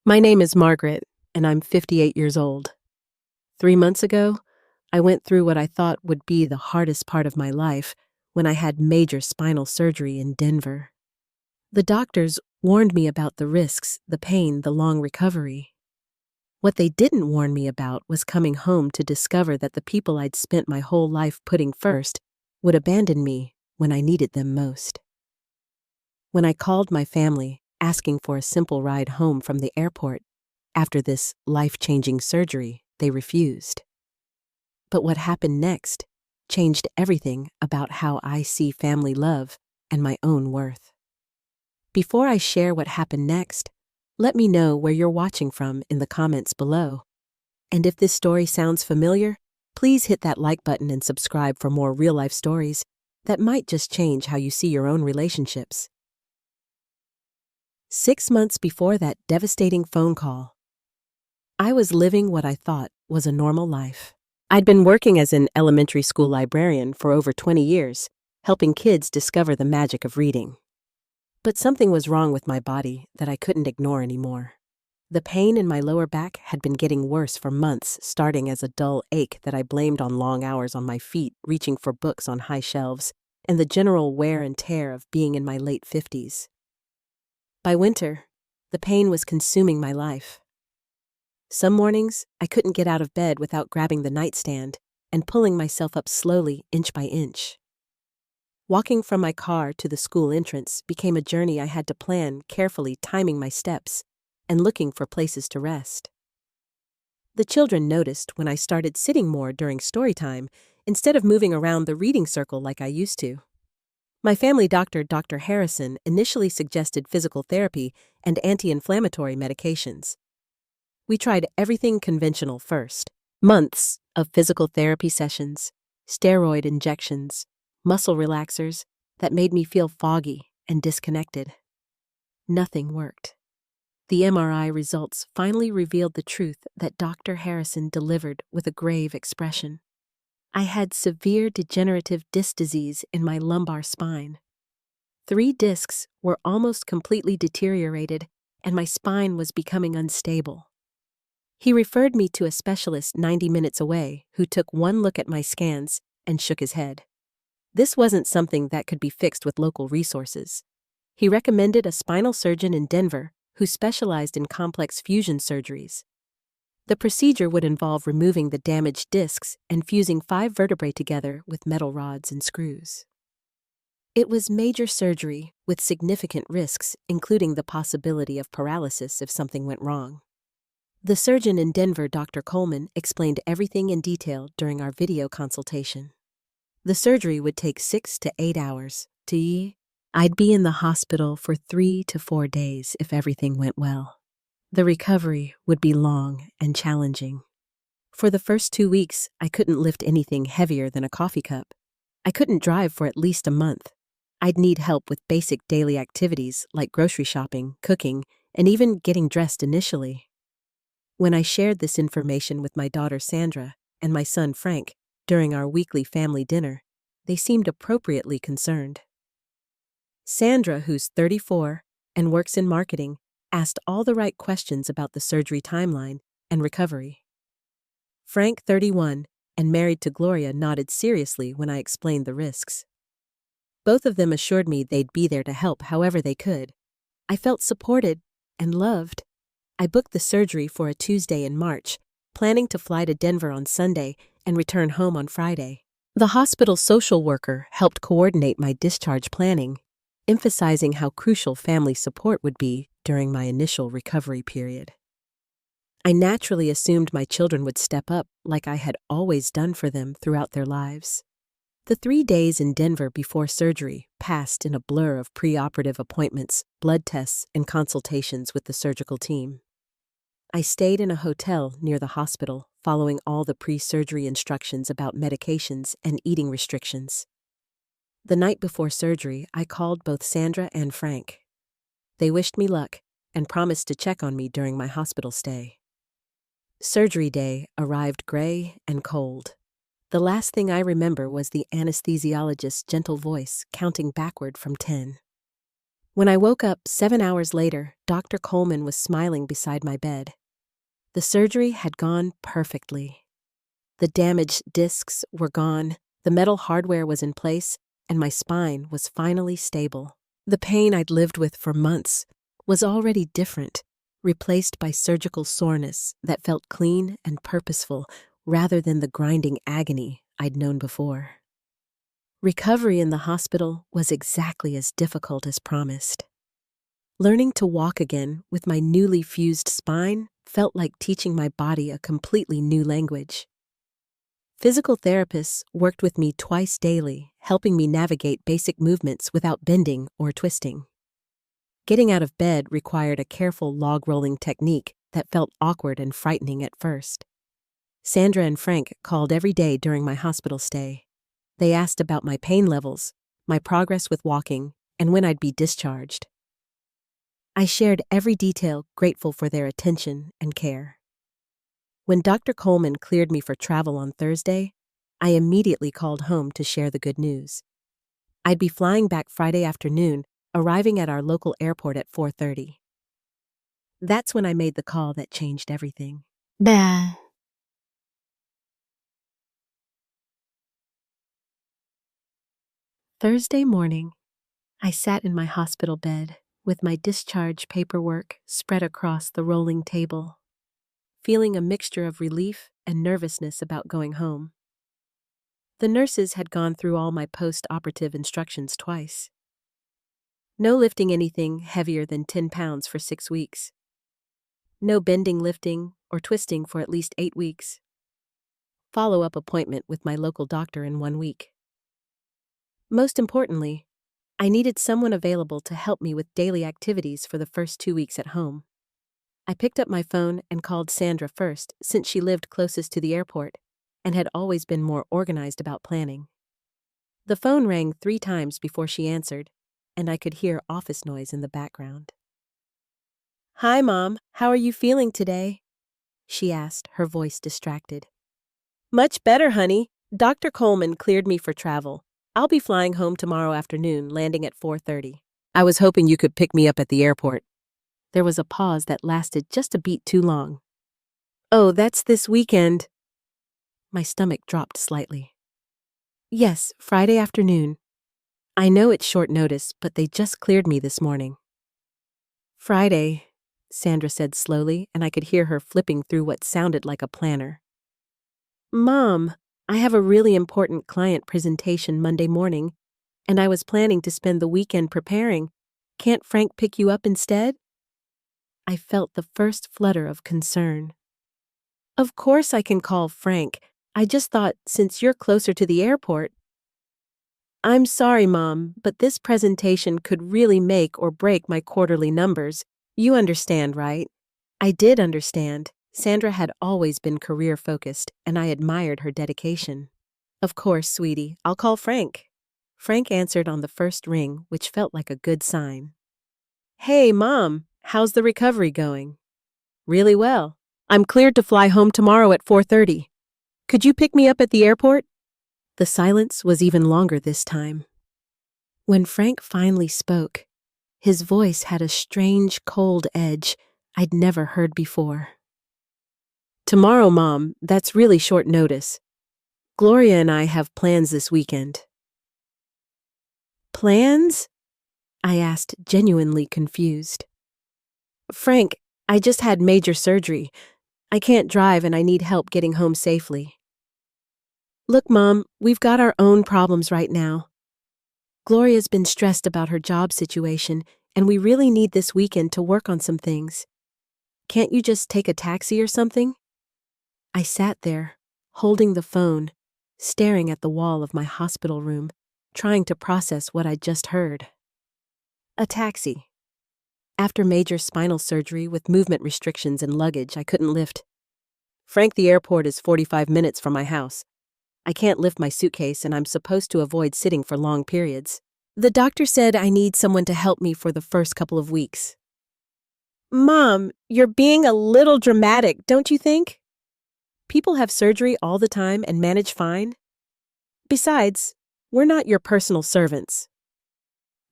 My name is Margaret, and I'm 58 years old. 3 months ago, I went through what I thought would be the hardest part of my life when I had major spinal surgery in Denver. The doctors warned me about the risks, the pain, the long recovery. What they didn't warn me about was coming home to discover that the people I'd spent my whole life putting first would abandon me when I needed them most. When I called my family, asking for a simple ride home from the airport, after this life-changing surgery, they refused. But what happened next changed everything about how I see family love and my own worth. Before I share what happened next, let me know where you're watching from in the comments below. And if this story sounds familiar, please hit that like button and subscribe for more real-life stories that might just change how you see your own relationships. 6 months before that devastating phone call, I was living what I thought was a normal life. I'd been working as an elementary school librarian for over 20 years, helping kids discover the magic of reading. But something was wrong with my body that I couldn't ignore anymore. The pain in my lower back had been getting worse for months, starting as a dull ache that I blamed on long hours on my feet reaching for books on high shelves and the general wear and tear of being in my late 50s. By winter, the pain was consuming my life. Some mornings, I couldn't get out of bed without grabbing the nightstand and pulling myself up slowly, inch by inch. Walking from my car to the school entrance became a journey I had to plan carefully, timing my steps and looking for places to rest. The children noticed when I started sitting more during story time instead of moving around the reading circle like I used to. My family doctor, Dr. Harrison, initially suggested physical therapy and anti-inflammatory medications. We tried everything conventional first. Months of physical therapy sessions, steroid injections, muscle relaxers that made me feel foggy and disconnected. Nothing worked. The MRI results finally revealed the truth that Dr. Harrison delivered with a grave expression. I had severe degenerative disc disease in my lumbar spine. 3 discs were almost completely deteriorated, and my spine was becoming unstable. He referred me to a specialist 90 minutes away who took one look at my scans and shook his head. This wasn't something that could be fixed with local resources. He recommended a spinal surgeon in Denver who specialized in complex fusion surgeries. The procedure would involve removing the damaged discs and fusing 5 vertebrae together with metal rods and screws. It was major surgery with significant risks, including the possibility of paralysis if something went wrong. The surgeon in Denver, Dr. Coleman, explained everything in detail during our video consultation. The surgery would take 6 to 8 hours. I'd be in the hospital for 3 to 4 days if everything went well. The recovery would be long and challenging. For the first 2 weeks, I couldn't lift anything heavier than a coffee cup. I couldn't drive for at least a month. I'd need help with basic daily activities like grocery shopping, cooking, and even getting dressed initially. When I shared this information with my daughter Sandra and my son Frank during our weekly family dinner, they seemed appropriately concerned. Sandra, who's 34 and works in marketing, asked all the right questions about the surgery timeline and recovery. Frank, 31, and married to Gloria, nodded seriously when I explained the risks. Both of them assured me they'd be there to help however they could. I felt supported and loved. I booked the surgery for a Tuesday in March, planning to fly to Denver on Sunday and return home on Friday. The hospital social worker helped coordinate my discharge planning, emphasizing how crucial family support would be during my initial recovery period. I naturally assumed my children would step up like I had always done for them throughout their lives. The 3 days in Denver before surgery passed in a blur of preoperative appointments, blood tests, and consultations with the surgical team. I stayed in a hotel near the hospital, following all the pre-surgery instructions about medications and eating restrictions. The night before surgery, I called both Sandra and Frank. They wished me luck and promised to check on me during my hospital stay. Surgery day arrived gray and cold. The last thing I remember was the anesthesiologist's gentle voice counting backward from 10. When I woke up 7 hours later, Dr. Coleman was smiling beside my bed. The surgery had gone perfectly. The damaged discs were gone, the metal hardware was in place, and my spine was finally stable. The pain I'd lived with for months was already different, replaced by surgical soreness that felt clean and purposeful rather than the grinding agony I'd known before. Recovery in the hospital was exactly as difficult as promised. Learning to walk again with my newly fused spine felt like teaching my body a completely new language. Physical therapists worked with me twice daily, helping me navigate basic movements without bending or twisting. Getting out of bed required a careful log-rolling technique that felt awkward and frightening at first. Sandra and Frank called every day during my hospital stay. They asked about my pain levels, my progress with walking, and when I'd be discharged. I shared every detail, grateful for their attention and care. When Dr. Coleman cleared me for travel on Thursday, I immediately called home to share the good news. I'd be flying back Friday afternoon, arriving at our local airport at 4:30. That's when I made the call that changed everything. Bah. Thursday morning, I sat in my hospital bed with my discharge paperwork spread across the rolling table, feeling a mixture of relief and nervousness about going home. The nurses had gone through all my post-operative instructions twice. No lifting anything heavier than 10 pounds for 6 weeks. No bending, lifting, or twisting for at least 8 weeks. Follow-up appointment with my local doctor in 1 week. Most importantly, I needed someone available to help me with daily activities for the first 2 weeks at home. I picked up my phone and called Sandra first, since she lived closest to the airport and had always been more organized about planning. The phone rang 3 times before she answered, and I could hear office noise in the background. "Hi, Mom. How are you feeling today?" she asked, her voice distracted. "Much better, honey. Dr. Coleman cleared me for travel. I'll be flying home tomorrow afternoon, landing at 4:30. I was hoping you could pick me up at the airport." There was a pause that lasted just a beat too long. "Oh, that's this weekend." My stomach dropped slightly. "Yes, Friday afternoon. I know it's short notice, but they just cleared me this morning." "Friday," Sandra said slowly, and I could hear her flipping through what sounded like a planner. "Mom, I have a really important client presentation Monday morning, and I was planning to spend the weekend preparing. Can't Frank pick you up instead?" I felt the first flutter of concern. "Of course I can call Frank. I just thought since you're closer to the airport." "I'm sorry, Mom, but this presentation could really make or break my quarterly numbers. You understand, right?" I did understand. Sandra had always been career-focused, and I admired her dedication. "Of course, sweetie, I'll call Frank." Frank answered on the first ring, which felt like a good sign. "Hey, Mom, how's the recovery going?" "Really well. I'm cleared to fly home tomorrow at 4:30. Could you pick me up at the airport?" The silence was even longer this time. When Frank finally spoke, his voice had a strange, cold edge I'd never heard before. "Tomorrow, Mom, that's really short notice. Gloria and I have plans this weekend." "Plans?" I asked, genuinely confused. "Frank, I just had major surgery. I can't drive and I need help getting home safely." "Look, Mom, we've got our own problems right now. Gloria's been stressed about her job situation, and we really need this weekend to work on some things. Can't you just take a taxi or something?" I sat there, holding the phone, staring at the wall of my hospital room, trying to process what I'd just heard. A taxi. After major spinal surgery with movement restrictions and luggage I couldn't lift. "Frank, the airport is 45 minutes from my house. I can't lift my suitcase and I'm supposed to avoid sitting for long periods. The doctor said I need someone to help me for the first couple of weeks." "Mom, you're being a little dramatic, don't you think? People have surgery all the time and manage fine. Besides, we're not your personal servants."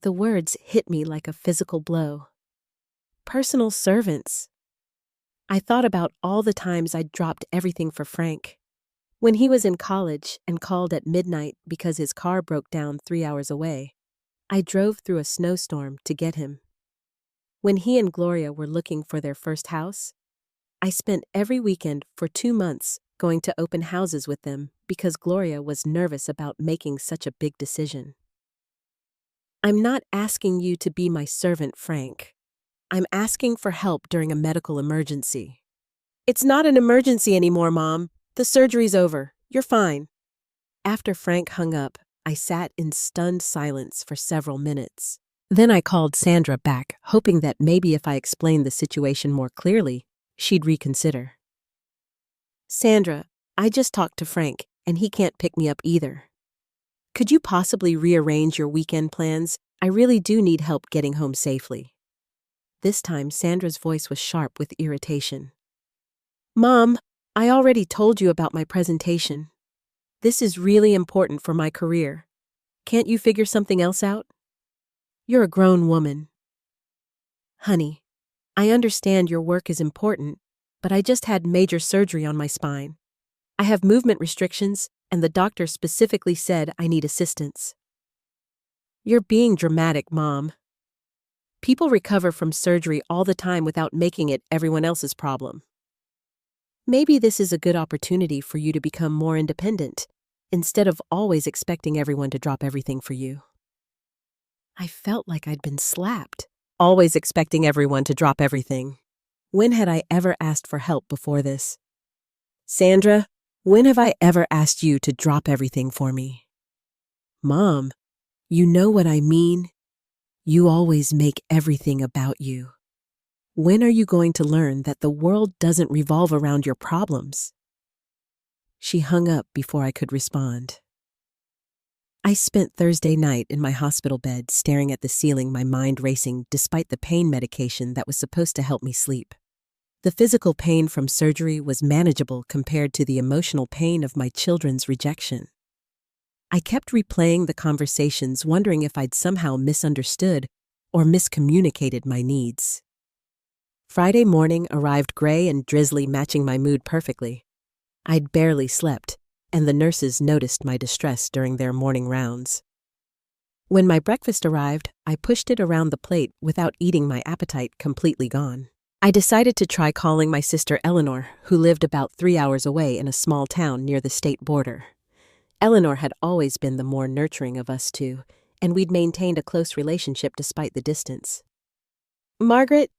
The words hit me like a physical blow. Personal servants. I thought about all the times I'd dropped everything for Frank. When he was in college and called at midnight because his car broke down 3 hours away, I drove through a snowstorm to get him. When he and Gloria were looking for their first house, I spent every weekend for 2 months going to open houses with them because Gloria was nervous about making such a big decision. I'm not asking you to be my servant, Frank. I'm asking for help during a medical emergency. It's not an emergency anymore, Mom. The surgery's over. You're fine. After Frank hung up, I sat in stunned silence for several minutes. Then I called Sandra back, hoping that maybe if I explained the situation more clearly, she'd reconsider. Sandra, I just talked to Frank, and he can't pick me up either. Could you possibly rearrange your weekend plans? I really do need help getting home safely. This time, Sandra's voice was sharp with irritation. Mom, I already told you about my presentation. This is really important for my career. Can't you figure something else out? You're a grown woman. Honey, I understand your work is important, but I just had major surgery on my spine. I have movement restrictions, and the doctor specifically said I need assistance. You're being dramatic, Mom. People recover from surgery all the time without making it everyone else's problem. Maybe this is a good opportunity for you to become more independent, instead of always expecting everyone to drop everything for you. I felt like I'd been slapped, always expecting everyone to drop everything. When had I ever asked for help before this? Sandra, when have I ever asked you to drop everything for me? Mom, you know what I mean? You always make everything about you. When are you going to learn that the world doesn't revolve around your problems? She hung up before I could respond. I spent Thursday night in my hospital bed staring at the ceiling, my mind racing despite the pain medication that was supposed to help me sleep. The physical pain from surgery was manageable compared to the emotional pain of my children's rejection. I kept replaying the conversations, wondering if I'd somehow misunderstood or miscommunicated my needs. Friday morning arrived gray and drizzly, matching my mood perfectly. I'd barely slept, and the nurses noticed my distress during their morning rounds. When my breakfast arrived, I pushed it around the plate without eating, my appetite completely gone. I decided to try calling my sister Eleanor, who lived about 3 hours away in a small town near the state border. Eleanor had always been the more nurturing of us two, and we'd maintained a close relationship despite the distance. Margaret,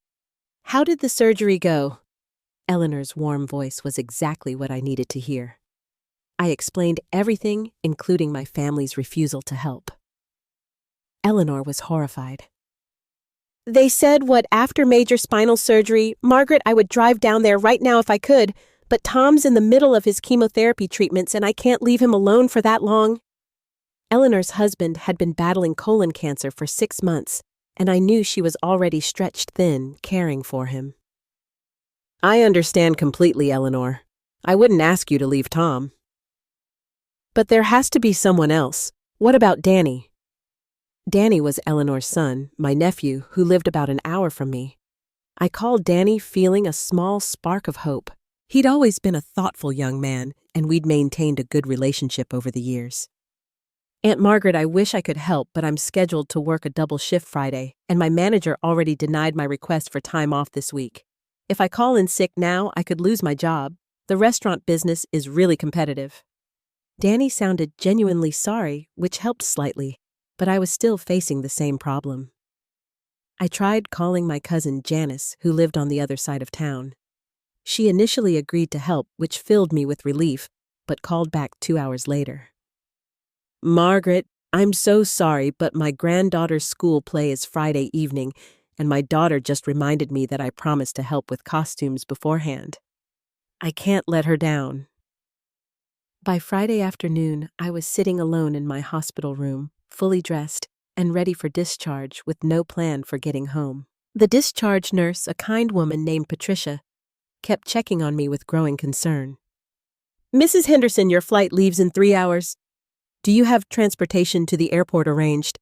how did the surgery go? Eleanor's warm voice was exactly what I needed to hear. I explained everything, including my family's refusal to help. Eleanor was horrified. They said after major spinal surgery, Margaret, I would drive down there right now if I could, but Tom's in the middle of his chemotherapy treatments and I can't leave him alone for that long. Eleanor's husband had been battling colon cancer for 6 months, and I knew she was already stretched thin caring for him. I understand completely, Eleanor. I wouldn't ask you to leave Tom. But there has to be someone else. What about Danny? Danny was Eleanor's son, my nephew, who lived about an hour from me. I called Danny, feeling a small spark of hope. He'd always been a thoughtful young man, and we'd maintained a good relationship over the years. Aunt Margaret, I wish I could help, but I'm scheduled to work a double shift Friday, and my manager already denied my request for time off this week. If I call in sick now, I could lose my job. The restaurant business is really competitive. Danny sounded genuinely sorry, which helped slightly, but I was still facing the same problem. I tried calling my cousin Janice, who lived on the other side of town. She initially agreed to help, which filled me with relief, but called back 2 hours later. Margaret, I'm so sorry, but my granddaughter's school play is Friday evening, and my daughter just reminded me that I promised to help with costumes beforehand. I can't let her down. By Friday afternoon, I was sitting alone in my hospital room, fully dressed and ready for discharge with no plan for getting home. The discharge nurse, a kind woman named Patricia, kept checking on me with growing concern. Mrs. Henderson, your flight leaves in 3 hours. Do you have transportation to the airport arranged?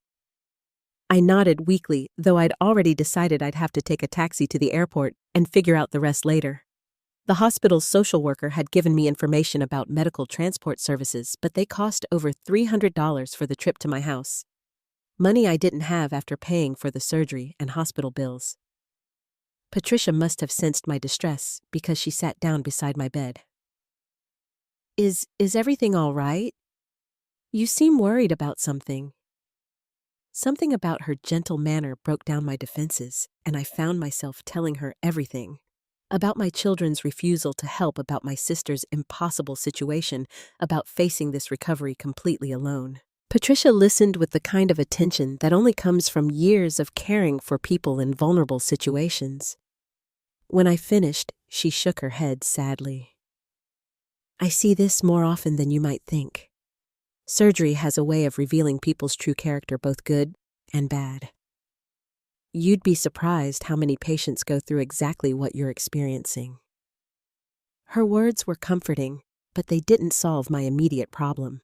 I nodded weakly, though I'd already decided I'd have to take a taxi to the airport and figure out the rest later. The hospital's social worker had given me information about medical transport services, but they cost over $300 for the trip to my house. Money I didn't have after paying for the surgery and hospital bills. Patricia must have sensed my distress because she sat down beside my bed. Is everything all right? You seem worried about something. Something about her gentle manner broke down my defenses, and I found myself telling her everything. About my children's refusal to help, about my sister's impossible situation, about facing this recovery completely alone. Patricia listened with the kind of attention that only comes from years of caring for people in vulnerable situations. When I finished, she shook her head sadly. I see this more often than you might think. Surgery has a way of revealing people's true character, both good and bad. You'd be surprised how many patients go through exactly what you're experiencing. Her words were comforting, but they didn't solve my immediate problem.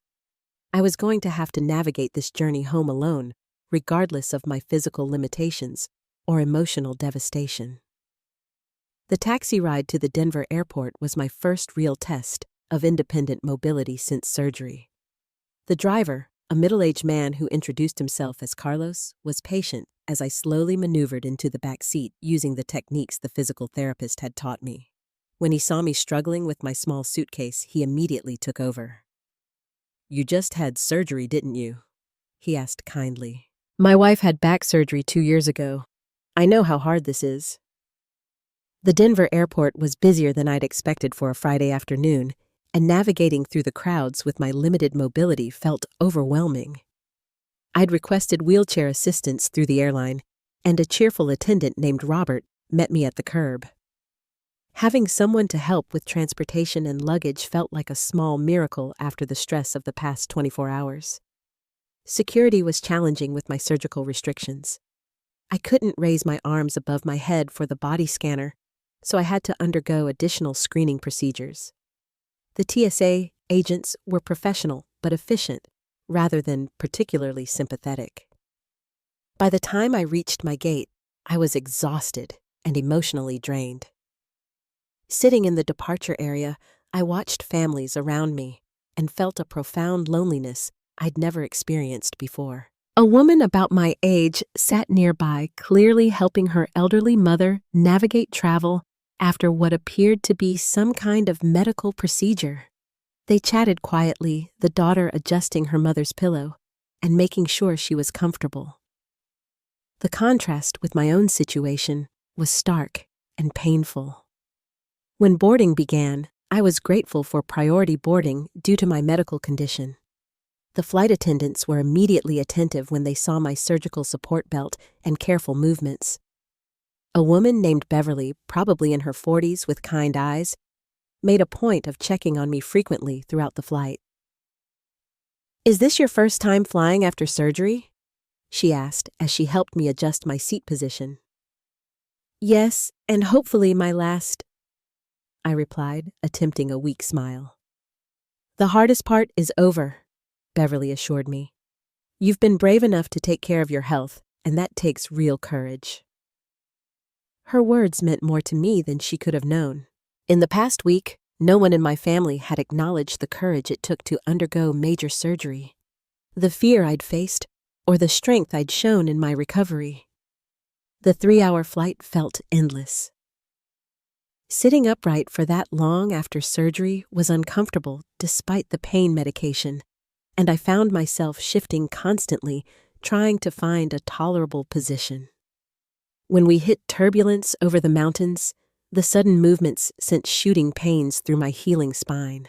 I was going to have to navigate this journey home alone, regardless of my physical limitations or emotional devastation. The taxi ride to the Denver airport was my first real test of independent mobility since surgery. The driver, a middle-aged man who introduced himself as Carlos, was patient as I slowly maneuvered into the back seat using the techniques the physical therapist had taught me. When he saw me struggling with my small suitcase, he immediately took over. You just had surgery, didn't you? He asked kindly. My wife had back surgery 2 years ago. I know how hard this is. The Denver airport was busier than I'd expected for a Friday afternoon, and navigating through the crowds with my limited mobility felt overwhelming. I'd requested wheelchair assistance through the airline, and a cheerful attendant named Robert met me at the curb. Having someone to help with transportation and luggage felt like a small miracle after the stress of the past 24 hours. Security was challenging with my surgical restrictions. I couldn't raise my arms above my head for the body scanner, so I had to undergo additional screening procedures. The TSA agents were professional but efficient, rather than particularly sympathetic. By the time I reached my gate, I was exhausted and emotionally drained. Sitting in the departure area, I watched families around me and felt a profound loneliness I'd never experienced before. A woman about my age sat nearby, clearly helping her elderly mother navigate travel after what appeared to be some kind of medical procedure. They chatted quietly, the daughter adjusting her mother's pillow and making sure she was comfortable. The contrast with my own situation was stark and painful. When boarding began, I was grateful for priority boarding due to my medical condition. The flight attendants were immediately attentive when they saw my surgical support belt and careful movements. A woman named Beverly, probably in her 40s with kind eyes, made a point of checking on me frequently throughout the flight. "Is this your first time flying after surgery?" she asked as she helped me adjust my seat position. "Yes, and hopefully my last," I replied, attempting a weak smile. "The hardest part is over," Beverly assured me. "You've been brave enough to take care of your health, and that takes real courage." Her words meant more to me than she could have known. In the past week, no one in my family had acknowledged the courage it took to undergo major surgery, the fear I'd faced, or the strength I'd shown in my recovery. The 3-hour flight felt endless. Sitting upright for that long after surgery was uncomfortable despite the pain medication, and I found myself shifting constantly, trying to find a tolerable position. When we hit turbulence over the mountains, the sudden movements sent shooting pains through my healing spine.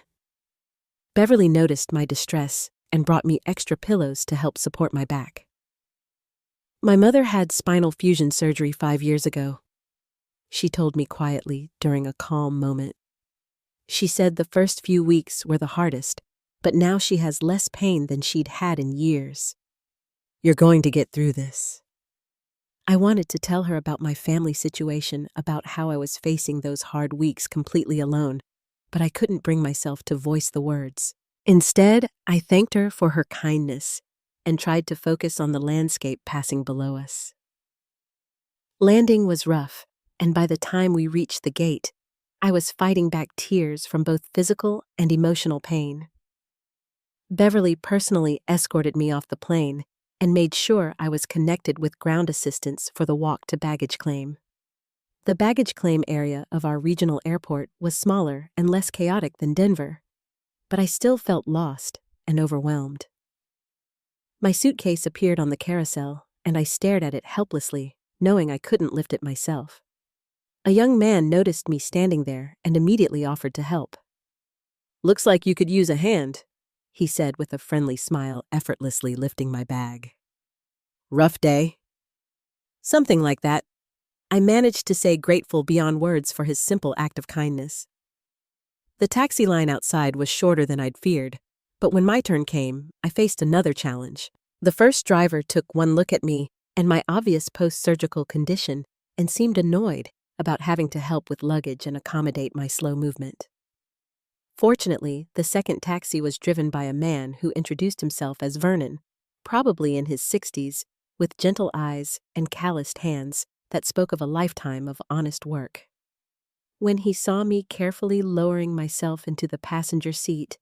Beverly noticed my distress and brought me extra pillows to help support my back. "My mother had spinal fusion surgery 5 years ago," she told me quietly during a calm moment. "She said the first few weeks were the hardest, but now she has less pain than she'd had in years. You're going to get through this." I wanted to tell her about my family situation, about how I was facing those hard weeks completely alone, but I couldn't bring myself to voice the words. Instead, I thanked her for her kindness and tried to focus on the landscape passing below us. Landing was rough, and by the time we reached the gate, I was fighting back tears from both physical and emotional pain. Beverly personally escorted me off the plane and made sure I was connected with ground assistance for the walk to baggage claim. The baggage claim area of our regional airport was smaller and less chaotic than Denver, but I still felt lost and overwhelmed. My suitcase appeared on the carousel, and I stared at it helplessly, knowing I couldn't lift it myself. A young man noticed me standing there and immediately offered to help. "Looks like you could use a hand," he said with a friendly smile, effortlessly lifting my bag. "Rough day?" "Something like that." I managed to say grateful beyond words for his simple act of kindness. The taxi line outside was shorter than I'd feared, but when my turn came, I faced another challenge. The first driver took one look at me and my obvious post-surgical condition and seemed annoyed about having to help with luggage and accommodate my slow movement. Fortunately, the second taxi was driven by a man who introduced himself as Vernon, probably in his 60s, with gentle eyes and calloused hands that spoke of a lifetime of honest work. When he saw me carefully lowering myself into the passenger seat,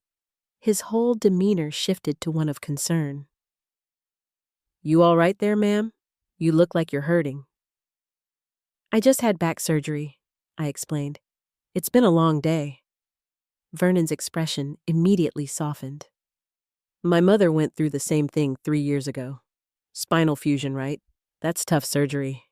his whole demeanor shifted to one of concern. "You all right there, ma'am? You look like you're hurting." "I just had back surgery," I explained. "It's been a long day." Vernon's expression immediately softened. "My mother went through the same thing 3 years ago. Spinal fusion, right? That's tough surgery."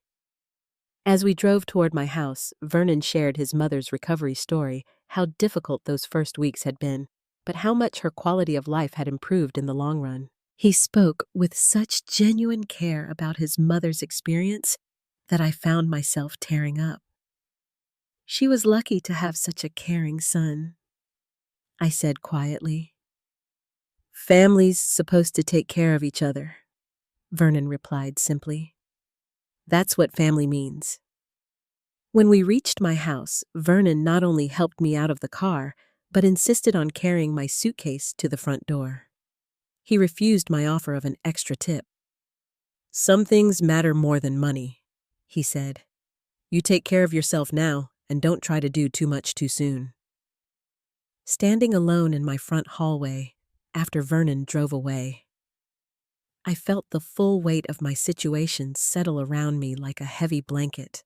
As we drove toward my house, Vernon shared his mother's recovery story, how difficult those first weeks had been, but how much her quality of life had improved in the long run. He spoke with such genuine care about his mother's experience that I found myself tearing up. "She was lucky to have such a caring son," I said quietly. "Family's supposed to take care of each other," Vernon replied simply. "That's what family means." When we reached my house, Vernon not only helped me out of the car, but insisted on carrying my suitcase to the front door. He refused my offer of an extra tip. "Some things matter more than money," he said. "You take care of yourself now, and don't try to do too much too soon." Standing alone in my front hallway, after Vernon drove away, I felt the full weight of my situation settle around me like a heavy blanket.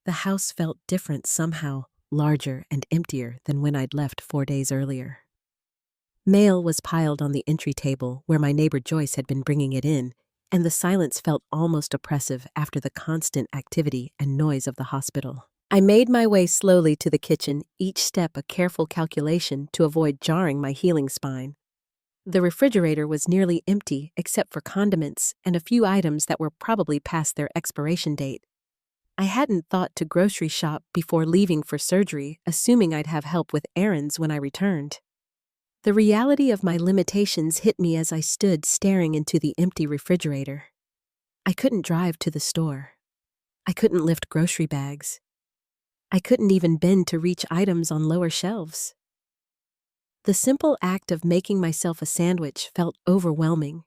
The house felt different somehow, larger and emptier than when I'd left 4 days earlier. Mail was piled on the entry table where my neighbor Joyce had been bringing it in, and the silence felt almost oppressive after the constant activity and noise of the hospital. I made my way slowly to the kitchen, each step a careful calculation to avoid jarring my healing spine. The refrigerator was nearly empty except for condiments and a few items that were probably past their expiration date. I hadn't thought to grocery shop before leaving for surgery, assuming I'd have help with errands when I returned. The reality of my limitations hit me as I stood staring into the empty refrigerator. I couldn't drive to the store. I couldn't lift grocery bags. I couldn't even bend to reach items on lower shelves. The simple act of making myself a sandwich felt overwhelming.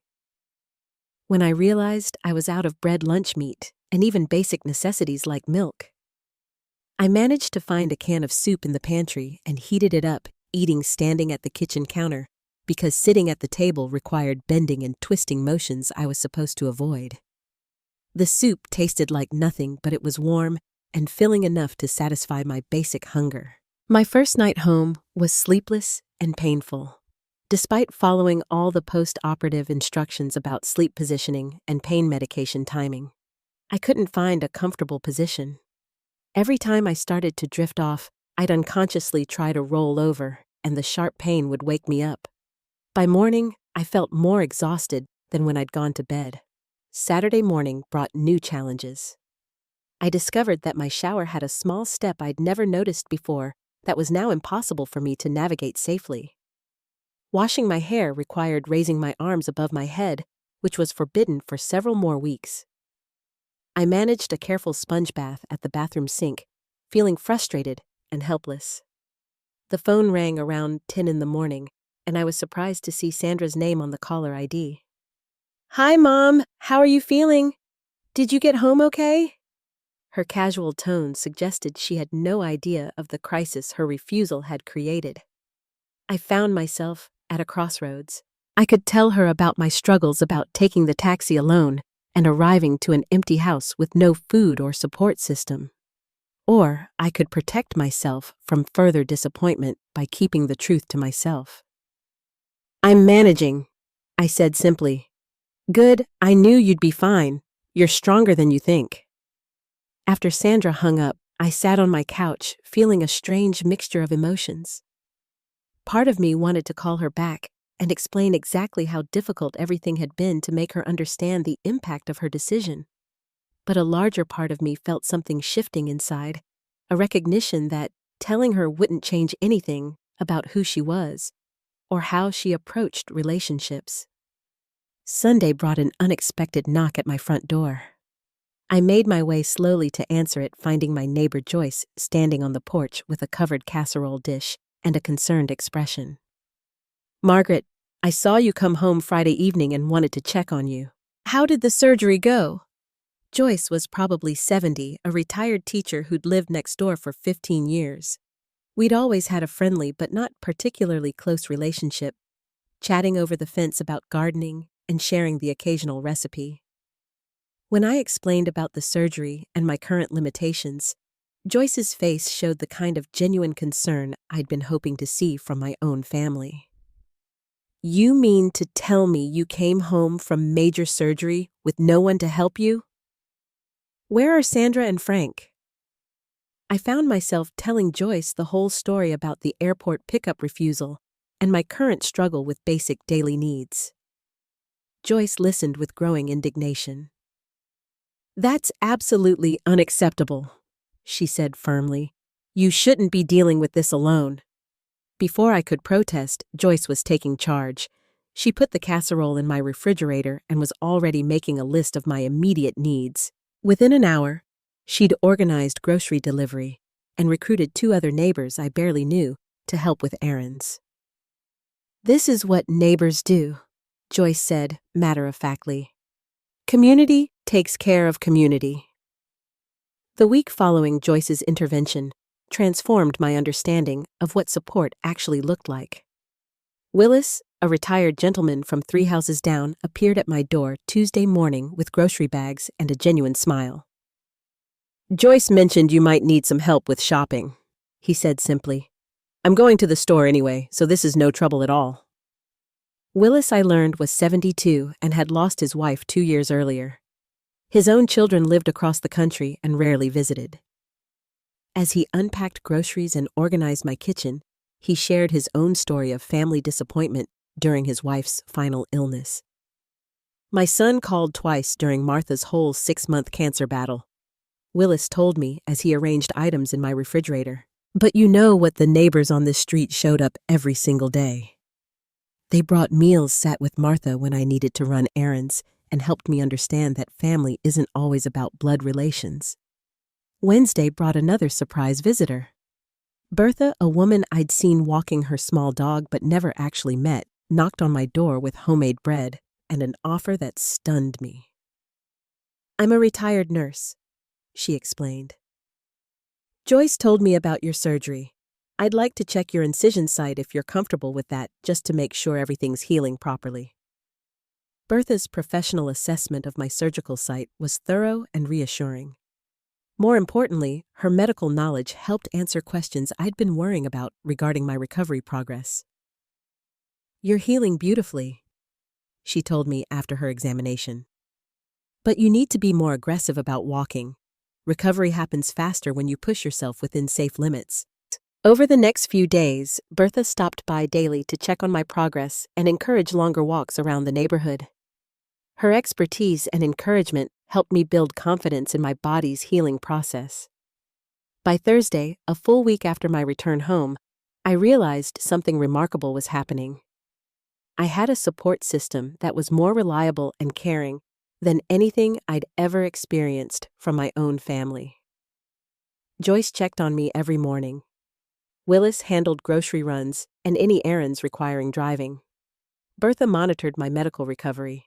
When I realized I was out of bread lunch meat and even basic necessities like milk, I managed to find a can of soup in the pantry and heated it up, eating standing at the kitchen counter, because sitting at the table required bending and twisting motions I was supposed to avoid. The soup tasted like nothing, but it was warm and filling enough to satisfy my basic hunger. My first night home was sleepless and painful. Despite following all the post-operative instructions about sleep positioning and pain medication timing, I couldn't find a comfortable position. Every time I started to drift off, I'd unconsciously try to roll over, and the sharp pain would wake me up. By morning, I felt more exhausted than when I'd gone to bed. Saturday morning brought new challenges. I discovered that my shower had a small step I'd never noticed before that was now impossible for me to navigate safely. Washing my hair required raising my arms above my head, which was forbidden for several more weeks. I managed a careful sponge bath at the bathroom sink, feeling frustrated and helpless. The phone rang around 10 in the morning, and I was surprised to see Sandra's name on the caller ID. Hi, Mom. How are you feeling? Did you get home okay? Her casual tone suggested she had no idea of the crisis her refusal had created. I found myself at a crossroads. I could tell her about my struggles about taking the taxi alone and arriving to an empty house with no food or support system. Or I could protect myself from further disappointment by keeping the truth to myself. I'm managing, I said simply. Good, I knew you'd be fine. You're stronger than you think. After Sandra hung up, I sat on my couch, feeling a strange mixture of emotions. Part of me wanted to call her back and explain exactly how difficult everything had been to make her understand the impact of her decision. But a larger part of me felt something shifting inside, a recognition that telling her wouldn't change anything about who she was or how she approached relationships. Sunday brought an unexpected knock at my front door. I made my way slowly to answer it, finding my neighbor Joyce standing on the porch with a covered casserole dish and a concerned expression. Margaret, I saw you come home Friday evening and wanted to check on you. How did the surgery go? Joyce was probably 70, a retired teacher who'd lived next door for 15 years. We'd always had a friendly but not particularly close relationship, chatting over the fence about gardening and sharing the occasional recipe. When I explained about the surgery and my current limitations, Joyce's face showed the kind of genuine concern I'd been hoping to see from my own family. You mean to tell me you came home from major surgery with no one to help you? Where are Sandra and Frank? I found myself telling Joyce the whole story about the airport pickup refusal and my current struggle with basic daily needs. Joyce listened with growing indignation. That's absolutely unacceptable, she said firmly. You shouldn't be dealing with this alone. Before I could protest, Joyce was taking charge. She put the casserole in my refrigerator and was already making a list of my immediate needs. Within an hour, she'd organized grocery delivery and recruited 2 other neighbors I barely knew to help with errands. This is what neighbors do, Joyce said matter-of-factly. Community takes care of community. The week following Joyce's intervention transformed my understanding of what support actually looked like. Willis, a retired gentleman from 3 houses down, appeared at my door Tuesday morning with grocery bags and a genuine smile. Joyce mentioned you might need some help with shopping, he said simply. I'm going to the store anyway, so this is no trouble at all. Willis, I learned, was 72 and had lost his wife 2 years earlier. His own children lived across the country and rarely visited. As he unpacked groceries and organized my kitchen, he shared his own story of family disappointment during his wife's final illness. My son called twice during Martha's whole 6-month cancer battle, Willis told me as he arranged items in my refrigerator. But you know what the neighbors on this street showed up every single day. They brought meals, sat with Martha when I needed to run errands, and helped me understand that family isn't always about blood relations. Wednesday brought another surprise visitor. Bertha, a woman I'd seen walking her small dog but never actually met, knocked on my door with homemade bread and an offer that stunned me. I'm a retired nurse, she explained. Joyce told me about your surgery. I'd like to check your incision site if you're comfortable with that, just to make sure everything's healing properly. Bertha's professional assessment of my surgical site was thorough and reassuring. More importantly, her medical knowledge helped answer questions I'd been worrying about regarding my recovery progress. You're healing beautifully, she told me after her examination. But you need to be more aggressive about walking. Recovery happens faster when you push yourself within safe limits. Over the next few days, Bertha stopped by daily to check on my progress and encourage longer walks around the neighborhood. Her expertise and encouragement helped me build confidence in my body's healing process. By Thursday, a full week after my return home, I realized something remarkable was happening. I had a support system that was more reliable and caring than anything I'd ever experienced from my own family. Joyce checked on me every morning. Willis handled grocery runs and any errands requiring driving. Bertha monitored my medical recovery.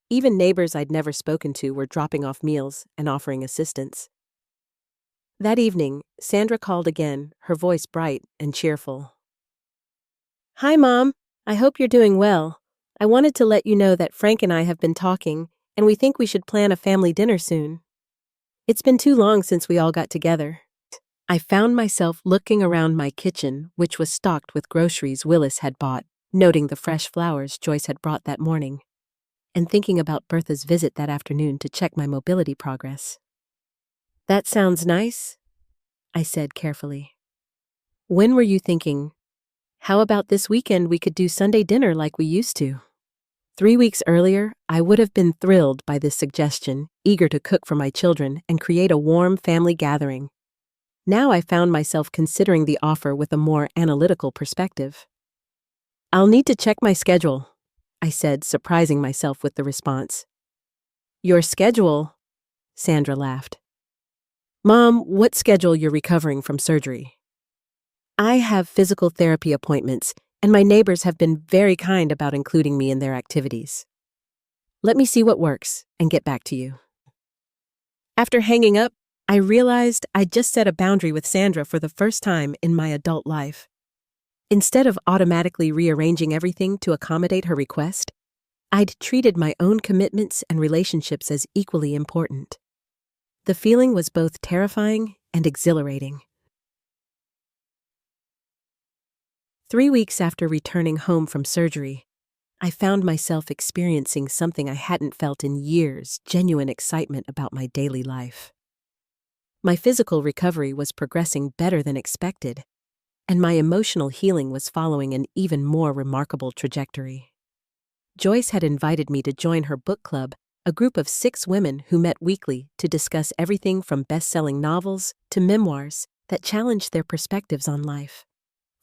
Even neighbors I'd never spoken to were dropping off meals and offering assistance. That evening, Sandra called again, her voice bright and cheerful. "Hi, Mom. I hope you're doing well. I wanted to let you know that Frank and I have been talking, and we think we should plan a family dinner soon. It's been too long since we all got together." I found myself looking around my kitchen, which was stocked with groceries Willis had bought, noting the fresh flowers Joyce had brought that morning, and thinking about Bertha's visit that afternoon to check my mobility progress. "That sounds nice," I said carefully. "When were you thinking? How about this weekend we could do Sunday dinner like we used to?" 3 weeks earlier, I would have been thrilled by this suggestion, eager to cook for my children and create a warm family gathering. Now I found myself considering the offer with a more analytical perspective. "I'll need to check my schedule," I said, surprising myself with the response. "Your schedule?" Sandra laughed. "Mom, what schedule you're recovering from surgery?" "I have physical therapy appointments, and my neighbors have been very kind about including me in their activities. Let me see what works and get back to you." After hanging up, I realized I'd just set a boundary with Sandra for the first time in my adult life. Instead of automatically rearranging everything to accommodate her request, I'd treated my own commitments and relationships as equally important. The feeling was both terrifying and exhilarating. 3 weeks after returning home from surgery, I found myself experiencing something I hadn't felt in years: genuine excitement about my daily life. My physical recovery was progressing better than expected, and my emotional healing was following an even more remarkable trajectory. Joyce had invited me to join her book club, a group of 6 women who met weekly to discuss everything from best-selling novels to memoirs that challenged their perspectives on life.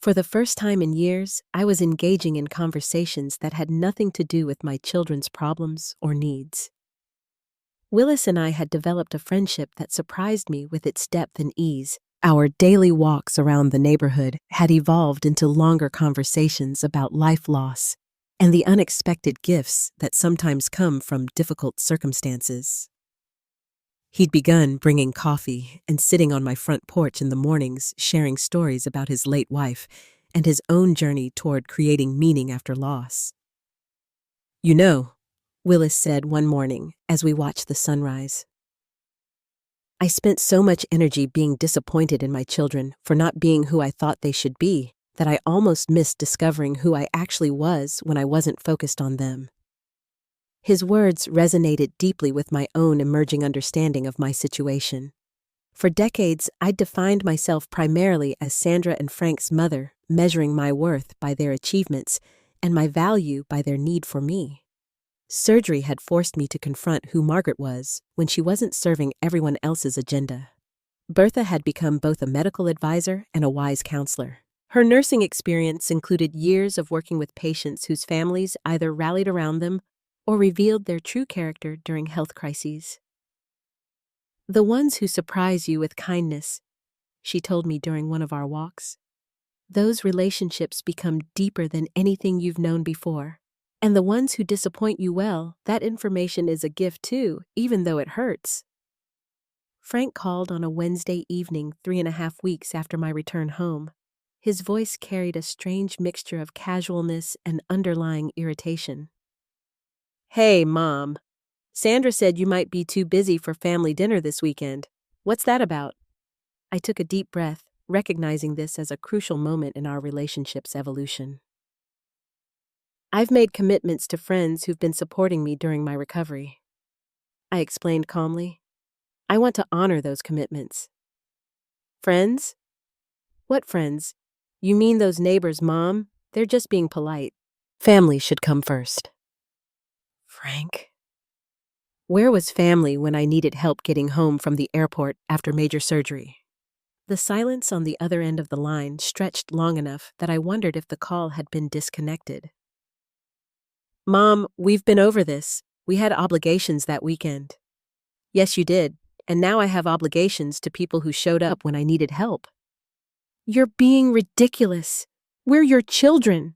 For the first time in years, I was engaging in conversations that had nothing to do with my children's problems or needs. Willis and I had developed a friendship that surprised me with its depth and ease. Our daily walks around the neighborhood had evolved into longer conversations about life loss and the unexpected gifts that sometimes come from difficult circumstances. He'd begun bringing coffee and sitting on my front porch in the mornings, sharing stories about his late wife and his own journey toward creating meaning after loss. "You know," Willis said one morning as we watched the sunrise, "I spent so much energy being disappointed in my children for not being who I thought they should be that I almost missed discovering who I actually was when I wasn't focused on them." His words resonated deeply with my own emerging understanding of my situation. For decades, I'd defined myself primarily as Sandra and Frank's mother, measuring my worth by their achievements and my value by their need for me. Surgery had forced me to confront who Margaret was when she wasn't serving everyone else's agenda. Bertha had become both a medical advisor and a wise counselor. Her nursing experience included years of working with patients whose families either rallied around them or revealed their true character during health crises. "The ones who surprise you with kindness," she told me during one of our walks, "those relationships become deeper than anything you've known before. And the ones who disappoint you, well, that information is a gift too, even though it hurts." Frank called on a Wednesday evening 3.5 weeks after my return home. His voice carried a strange mixture of casualness and underlying irritation. "Hey, Mom. Sandra said you might be too busy for family dinner this weekend. What's that about?" I took a deep breath, recognizing this as a crucial moment in our relationship's evolution. "I've made commitments to friends who've been supporting me during my recovery," I explained calmly. "I want to honor those commitments." "Friends? What friends? You mean those neighbors, Mom? They're just being polite. Family should come first." Frank? Where was family when I needed help getting home from the airport after major surgery? The silence on the other end of the line stretched long enough that I wondered if the call had been disconnected. "Mom, we've been over this. We had obligations that weekend." "Yes, you did. And now I have obligations to people who showed up when I needed help." "You're being ridiculous. We're your children."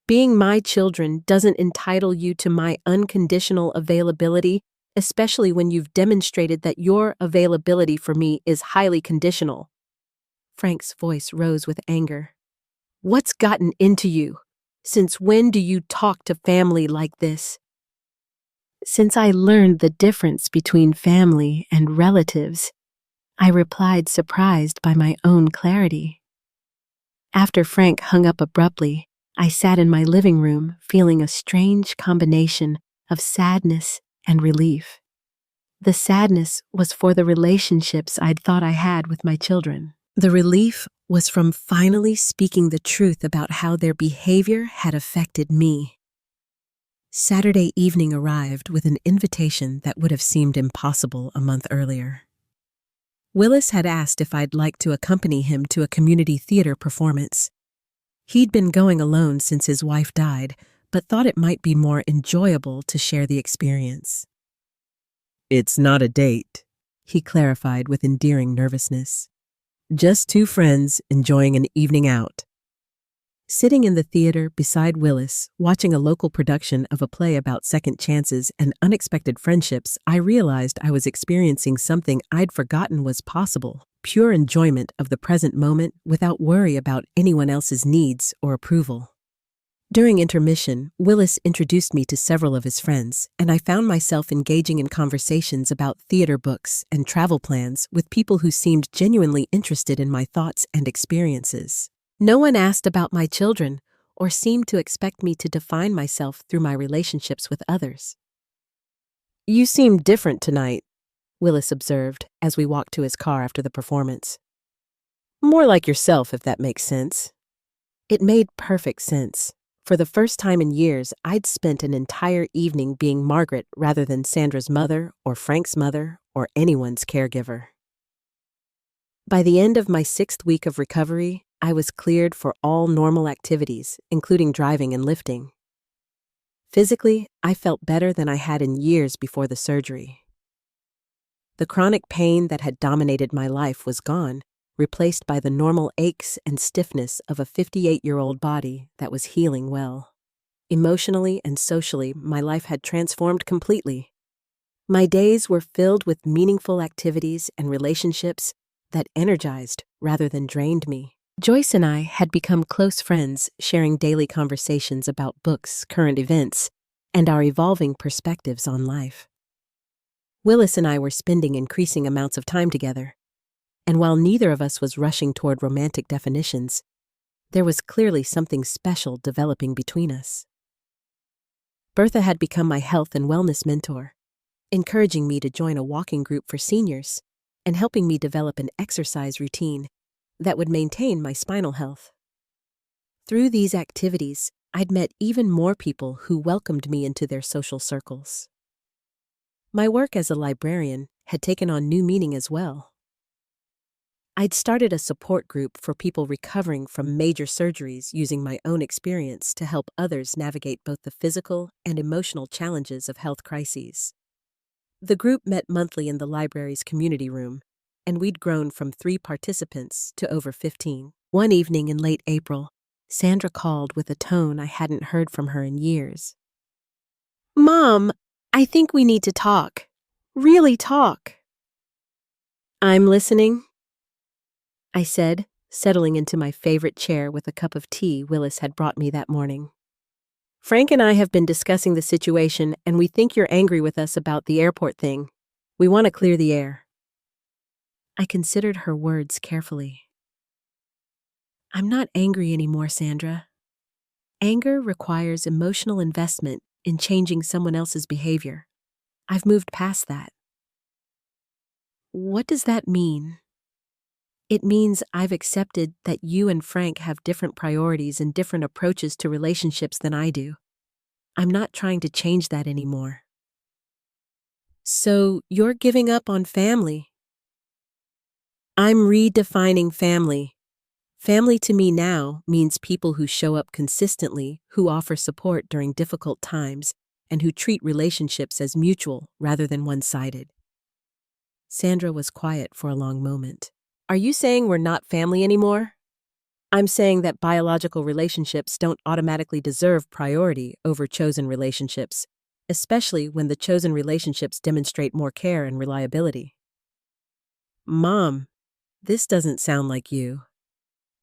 Being my children doesn't entitle you to my unconditional availability, especially when you've demonstrated that your availability for me is highly conditional." Frank's voice rose with anger. "What's gotten into you? Since when do you talk to family like this?" "Since I learned the difference between family and relatives," I replied, surprised by my own clarity. After Frank hung up abruptly, I sat in my living room feeling a strange combination of sadness and relief. The sadness was for the relationships I'd thought I had with my children. The relief was from finally speaking the truth about how their behavior had affected me. Saturday evening arrived with an invitation that would have seemed impossible a month earlier. Willis had asked if I'd like to accompany him to a community theater performance. He'd been going alone since his wife died, but thought it might be more enjoyable to share the experience. "It's not a date," he clarified with endearing nervousness. "Just two friends enjoying an evening out." Sitting in the theater beside Willis, watching a local production of a play about second chances and unexpected friendships, I realized I was experiencing something I'd forgotten was possible: pure enjoyment of the present moment without worry about anyone else's needs or approval. During intermission, Willis introduced me to several of his friends, and I found myself engaging in conversations about theater books and travel plans with people who seemed genuinely interested in my thoughts and experiences. No one asked about my children or seemed to expect me to define myself through my relationships with others. "You seem different tonight," Willis observed as we walked to his car after the performance. "More like yourself, if that makes sense." It made perfect sense. For the first time in years, I'd spent an entire evening being Margaret rather than Sandra's mother or Frank's mother or anyone's caregiver. By the end of my 6th week of recovery, I was cleared for all normal activities, including driving and lifting. Physically, I felt better than I had in years before the surgery. The chronic pain that had dominated my life was gone, replaced by the normal aches and stiffness of a 58-year-old body that was healing well. Emotionally and socially, my life had transformed completely. My days were filled with meaningful activities and relationships that energized rather than drained me. Joyce and I had become close friends, sharing daily conversations about books, current events, and our evolving perspectives on life. Willis and I were spending increasing amounts of time together, and while neither of us was rushing toward romantic definitions, there was clearly something special developing between us. Bertha had become my health and wellness mentor, encouraging me to join a walking group for seniors and helping me develop an exercise routine that would maintain my spinal health. Through these activities, I'd met even more people who welcomed me into their social circles. My work as a librarian had taken on new meaning as well. I'd started a support group for people recovering from major surgeries, using my own experience to help others navigate both the physical and emotional challenges of health crises. The group met monthly in the library's community room, and we'd grown from 3 participants to over 15. One evening in late April, Sandra called with a tone I hadn't heard from her in years. "Mom, I think we need to talk. Really talk." "I'm listening," I said, settling into my favorite chair with a cup of tea Willis had brought me that morning. "Frank and I have been discussing the situation, and we think you're angry with us about the airport thing. We want to clear the air." I considered her words carefully. "I'm not angry anymore, Sandra. Anger requires emotional investment in changing someone else's behavior. I've moved past that." "What does that mean?" "It means I've accepted that you and Frank have different priorities and different approaches to relationships than I do. I'm not trying to change that anymore." "So you're giving up on family?" "I'm redefining family. Family to me now means people who show up consistently, who offer support during difficult times, and who treat relationships as mutual rather than one-sided." Sandra was quiet for a long moment. "Are you saying we're not family anymore?" I'm saying that biological relationships don't automatically deserve priority over chosen relationships, especially when the chosen relationships demonstrate more care and reliability. Mom, this doesn't sound like you.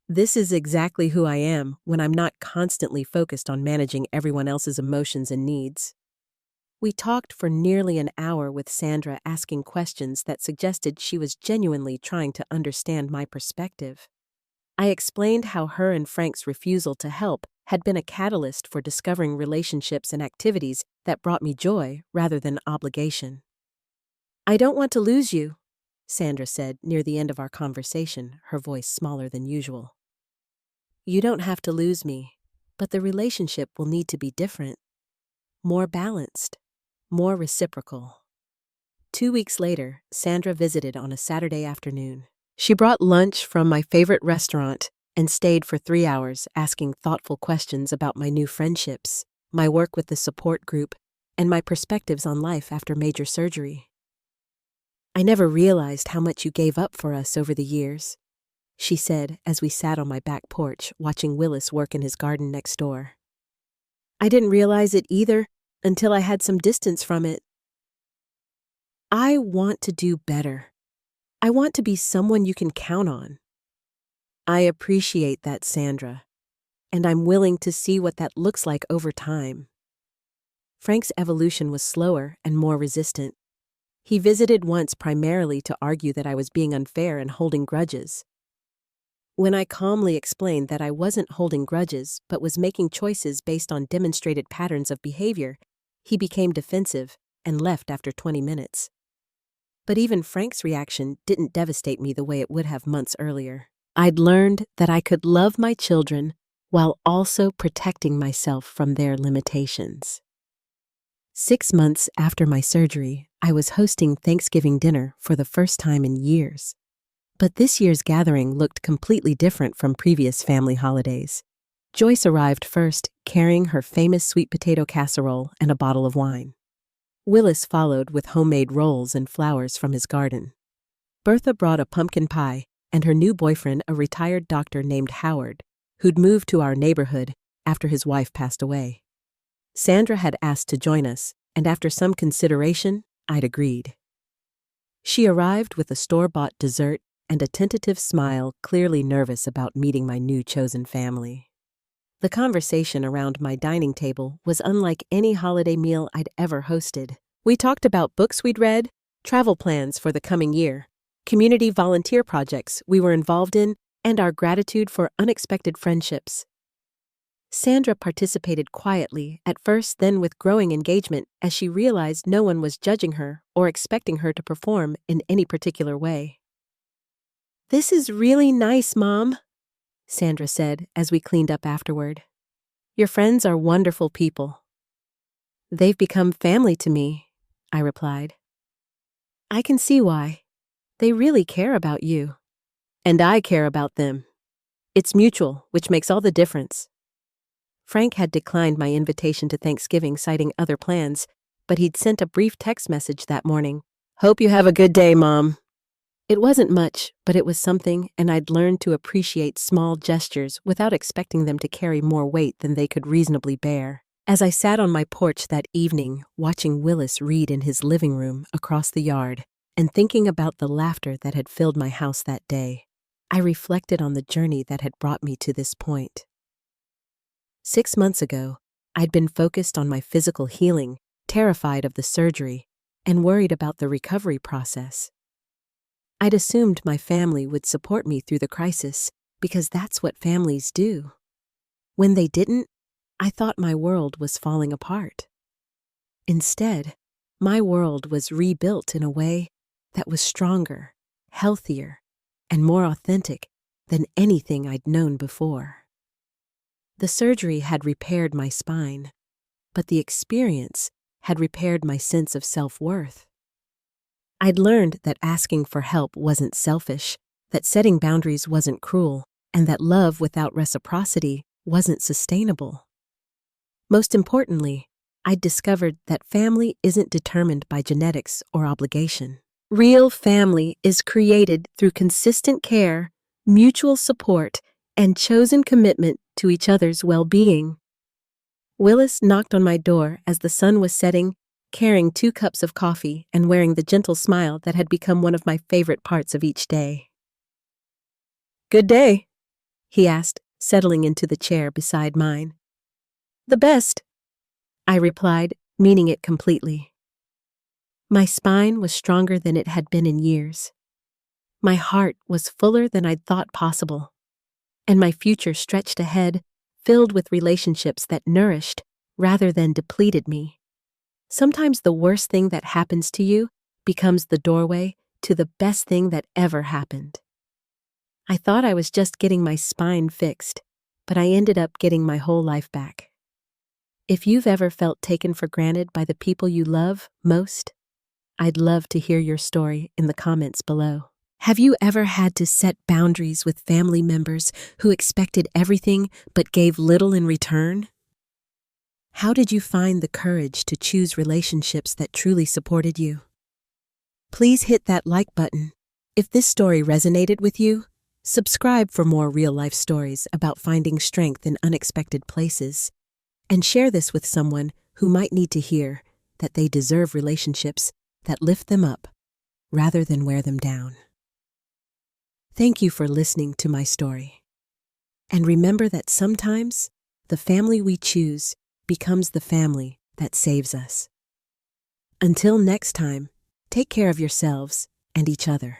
This is exactly who I am when I'm not constantly focused on managing everyone else's emotions and needs. We talked for nearly an hour with Sandra, asking questions that suggested she was genuinely trying to understand my perspective. I explained how her and Frank's refusal to help had been a catalyst for discovering relationships and activities that brought me joy rather than obligation. I don't want to lose you, Sandra said near the end of our conversation, her voice smaller than usual. You don't have to lose me, but the relationship will need to be different, more balanced, more reciprocal. 2 weeks later, Sandra visited on a Saturday afternoon. She brought lunch from my favorite restaurant and stayed for 3 hours asking thoughtful questions about my new friendships, my work with the support group, and my perspectives on life after major surgery. I never realized how much you gave up for us over the years, she said as we sat on my back porch watching Willis work in his garden next door. I didn't realize it either until I had some distance from it. I want to do better. I want to be someone you can count on. I appreciate that, Sandra, and I'm willing to see what that looks like over time. Frank's evolution was slower and more resistant. He visited once primarily to argue that I was being unfair and holding grudges. When I calmly explained that I wasn't holding grudges but was making choices based on demonstrated patterns of behavior, he became defensive and left after 20 minutes. But even Frank's reaction didn't devastate me the way it would have months earlier. I'd learned that I could love my children while also protecting myself from their limitations. 6 months after my surgery, I was hosting Thanksgiving dinner for the first time in years. But this year's gathering looked completely different from previous family holidays. Joyce arrived first, carrying her famous sweet potato casserole and a bottle of wine. Willis followed with homemade rolls and flowers from his garden. Bertha brought a pumpkin pie, and her new boyfriend, a retired doctor named Howard, who'd moved to our neighborhood after his wife passed away. Sandra had asked to join us, and after some consideration, I'd agreed. She arrived with a store-bought dessert and a tentative smile, clearly nervous about meeting my new chosen family. The conversation around my dining table was unlike any holiday meal I'd ever hosted. We talked about books we'd read, travel plans for the coming year, community volunteer projects we were involved in, and our gratitude for unexpected friendships. Sandra participated quietly at first, then with growing engagement as she realized no one was judging her or expecting her to perform in any particular way. "This is really nice, Mom," Sandra said as we cleaned up afterward. "Your friends are wonderful people." "They've become family to me," I replied. "I can see why. They really care about you. And I care about them. It's mutual, which makes all the difference." Frank had declined my invitation to Thanksgiving, citing other plans, but he'd sent a brief text message that morning. "Hope you have a good day, Mom." It wasn't much, but it was something, and I'd learned to appreciate small gestures without expecting them to carry more weight than they could reasonably bear. As I sat on my porch that evening, watching Willis read in his living room across the yard, and thinking about the laughter that had filled my house that day, I reflected on the journey that had brought me to this point. 6 months ago, I'd been focused on my physical healing, terrified of the surgery, and worried about the recovery process. I'd assumed my family would support me through the crisis because that's what families do. When they didn't, I thought my world was falling apart. Instead, my world was rebuilt in a way that was stronger, healthier, and more authentic than anything I'd known before. The surgery had repaired my spine, but the experience had repaired my sense of self-worth. I'd learned that asking for help wasn't selfish, that setting boundaries wasn't cruel, and that love without reciprocity wasn't sustainable. Most importantly, I'd discovered that family isn't determined by genetics or obligation. Real family is created through consistent care, mutual support, and chosen commitment to each other's well-being. Willis knocked on my door as the sun was setting, carrying 2 cups of coffee and wearing the gentle smile that had become one of my favorite parts of each day. "Good day?" he asked, settling into the chair beside mine. "The best," I replied, meaning it completely. My spine was stronger than it had been in years. My heart was fuller than I'd thought possible, and my future stretched ahead, filled with relationships that nourished rather than depleted me. Sometimes the worst thing that happens to you becomes the doorway to the best thing that ever happened. I thought I was just getting my spine fixed, but I ended up getting my whole life back. If you've ever felt taken for granted by the people you love most, I'd love to hear your story in the comments below. Have you ever had to set boundaries with family members who expected everything but gave little in return? How did you find the courage to choose relationships that truly supported you? Please hit that like button. If this story resonated with you, subscribe for more real-life stories about finding strength in unexpected places, and share this with someone who might need to hear that they deserve relationships that lift them up rather than wear them down. Thank you for listening to my story. And remember that sometimes the family we choose becomes the family that saves us. Until next time, take care of yourselves and each other.